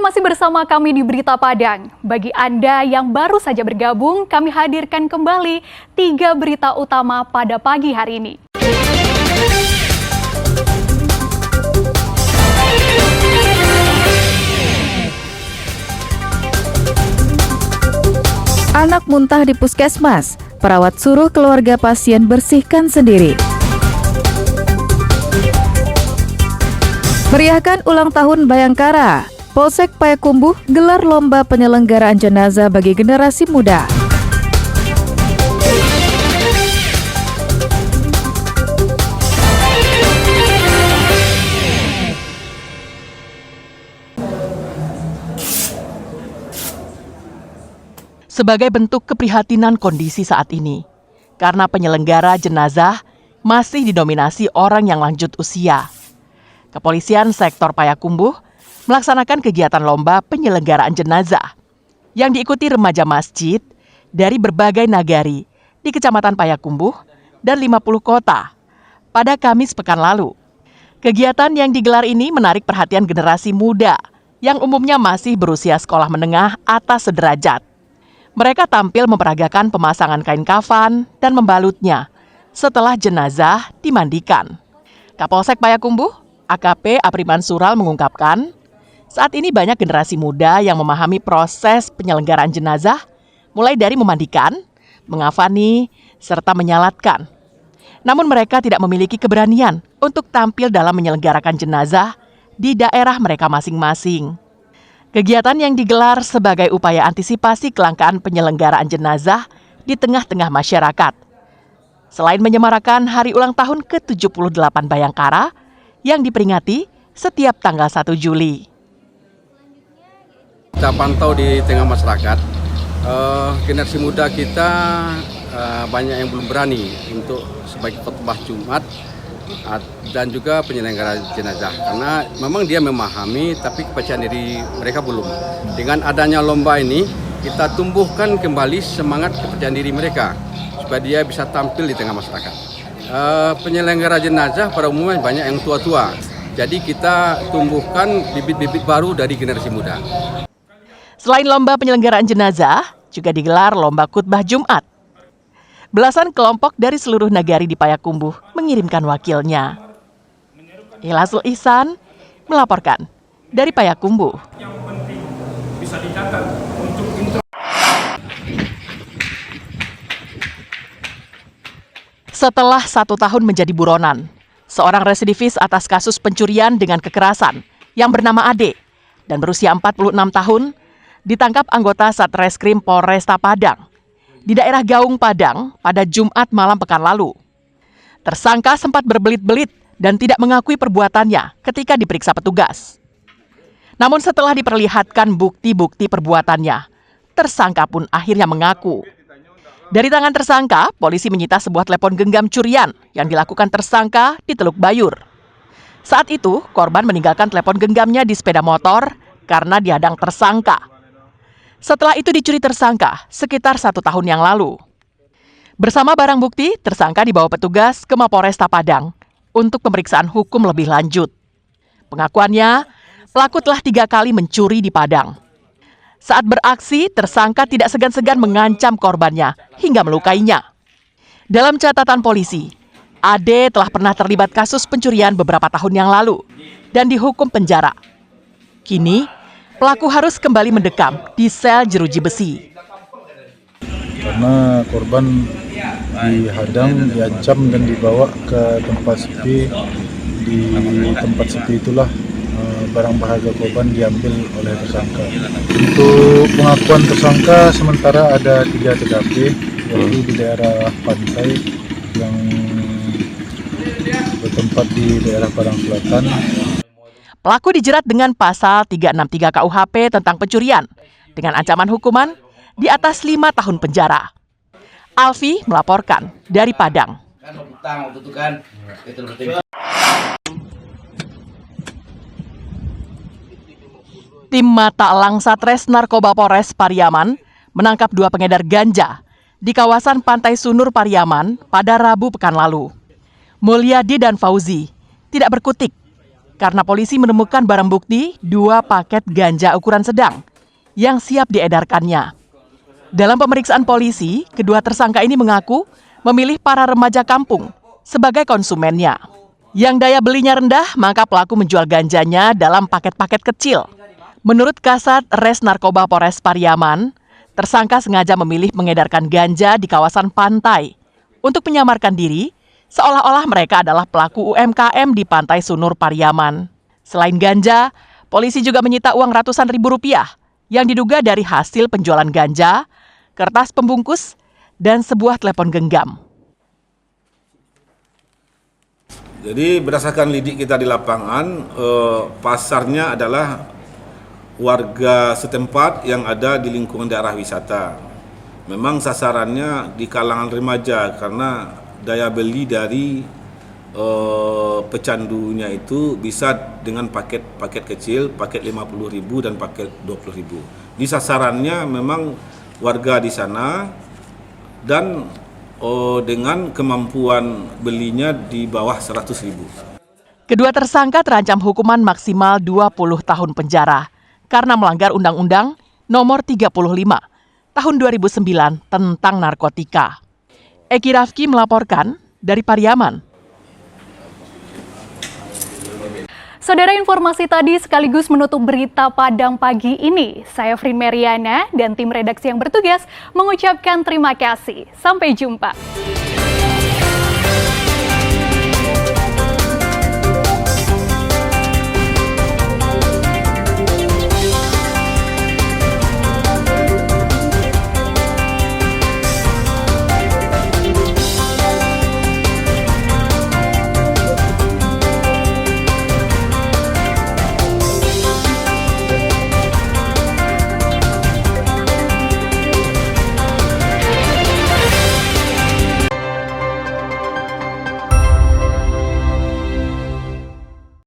masih bersama kami di Berita Padang. Bagi Anda yang baru saja bergabung, kami hadirkan kembali 3 berita utama pada pagi hari ini. Anak muntah di puskesmas, perawat suruh keluarga pasien bersihkan sendiri. Meriahkan ulang tahun Bayangkara, Polsek Payakumbuh gelar lomba penyelenggaraan jenazah bagi generasi muda. Sebagai bentuk keprihatinan kondisi saat ini, karena penyelenggara jenazah masih didominasi orang yang lanjut usia. Kepolisian sektor Payakumbuh melaksanakan kegiatan lomba penyelenggaraan jenazah yang diikuti remaja masjid dari berbagai nagari di Kecamatan Payakumbuh dan 50 kota pada Kamis pekan lalu. Kegiatan yang digelar ini menarik perhatian generasi muda yang umumnya masih berusia sekolah menengah atas sederajat. Mereka tampil memperagakan pemasangan kain kafan dan membalutnya setelah jenazah dimandikan. Kapolsek Payakumbuh, AKP Apriman Sural mengungkapkan, saat ini banyak generasi muda yang memahami proses penyelenggaraan jenazah, mulai dari memandikan, mengafani, serta menyalatkan. Namun mereka tidak memiliki keberanian untuk tampil dalam menyelenggarakan jenazah di daerah mereka masing-masing. Kegiatan yang digelar sebagai upaya antisipasi kelangkaan penyelenggaraan jenazah di tengah-tengah masyarakat. Selain menyemarakan hari ulang tahun ke-78 Bayangkara yang diperingati setiap tanggal 1 Juli. Kita pantau di tengah masyarakat, generasi muda kita banyak yang belum berani untuk sebagai khotbah Jumat dan juga penyelenggara jenazah, karena memang dia memahami tapi kepercayaan diri mereka belum. Dengan adanya lomba ini kita tumbuhkan kembali semangat kepercayaan diri mereka supaya dia bisa tampil di tengah masyarakat. Penyelenggara jenazah pada umumnya banyak yang tua-tua, jadi kita tumbuhkan bibit-bibit baru dari generasi muda. Selain lomba penyelenggaraan jenazah, juga digelar lomba khutbah Jumat. Belasan kelompok dari seluruh nagari di Payakumbuh mengirimkan wakilnya. Ilasul Ihsan melaporkan dari Payakumbuh. Yang penting bisa dicatat untuk Setelah 1 tahun menjadi buronan, seorang residivis atas kasus pencurian dengan kekerasan yang bernama Ade dan berusia 46 tahun ditangkap anggota Satreskrim Polresta Padang di daerah Gaung Padang pada Jumat malam pekan lalu. Tersangka sempat berbelit-belit dan tidak mengakui perbuatannya ketika diperiksa petugas. Namun setelah diperlihatkan bukti-bukti perbuatannya, tersangka pun akhirnya mengaku. Dari tangan tersangka, polisi menyita sebuah telepon genggam curian yang dilakukan tersangka di Teluk Bayur. Saat itu, korban meninggalkan telepon genggamnya di sepeda motor karena dihadang tersangka. Setelah itu dicuri tersangka sekitar 1 tahun yang lalu. Bersama barang bukti, tersangka dibawa petugas ke Mapolresta Padang untuk pemeriksaan hukum lebih lanjut. Pengakuannya, pelaku telah 3 kali mencuri di Padang. Saat beraksi, tersangka tidak segan-segan mengancam korbannya hingga melukainya. Dalam catatan polisi, Ade telah pernah terlibat kasus pencurian beberapa tahun yang lalu dan dihukum penjara. Kini, pelaku harus kembali mendekam di sel jeruji besi. Karena korban dihadang, diancam dan dibawa ke tempat sepi. Di tempat sepi itulah barang berharga korban diambil oleh tersangka. Untuk pengakuan tersangka sementara ada 3 TKP, yaitu di daerah pantai yang bertempat di daerah Padang Selatan. Pelaku dijerat dengan pasal 363 KUHP tentang pencurian dengan ancaman hukuman di atas 5 tahun penjara. Alfi melaporkan dari Padang. Tim Mata Elang Satres Narkoba Polres Pariaman menangkap 2 pengedar ganja di kawasan Pantai Sunur Pariaman pada Rabu pekan lalu. Mulyadi dan Fauzi tidak berkutik karena polisi menemukan barang bukti 2 paket ganja ukuran sedang yang siap diedarkannya. Dalam pemeriksaan polisi, kedua tersangka ini mengaku memilih para remaja kampung sebagai konsumennya. Yang daya belinya rendah, maka pelaku menjual ganjanya dalam paket-paket kecil. Menurut Kasat Res Narkoba Polres Pariaman, tersangka sengaja memilih mengedarkan ganja di kawasan pantai untuk menyamarkan diri seolah-olah mereka adalah pelaku UMKM di Pantai Sunur Pariaman. Selain ganja, polisi juga menyita uang ratusan ribu rupiah yang diduga dari hasil penjualan ganja, kertas pembungkus, dan sebuah telepon genggam. Jadi berdasarkan lidik kita di lapangan, pasarnya adalah warga setempat yang ada di lingkungan daerah wisata. Memang sasarannya di kalangan remaja karena daya beli dari pecandunya itu bisa dengan paket kecil, paket 50.000 dan paket 20.000. Di sasarannya memang warga di sana dan dengan kemampuan belinya di bawah 100.000. Kedua tersangka terancam hukuman maksimal 20 tahun penjara karena melanggar Undang-Undang Nomor 35 Tahun 2009 tentang narkotika. Eki Rafki melaporkan dari Pariaman. Saudara, informasi tadi sekaligus menutup berita Padang pagi ini. Saya Frin Meriana dan tim redaksi yang bertugas mengucapkan terima kasih. Sampai jumpa.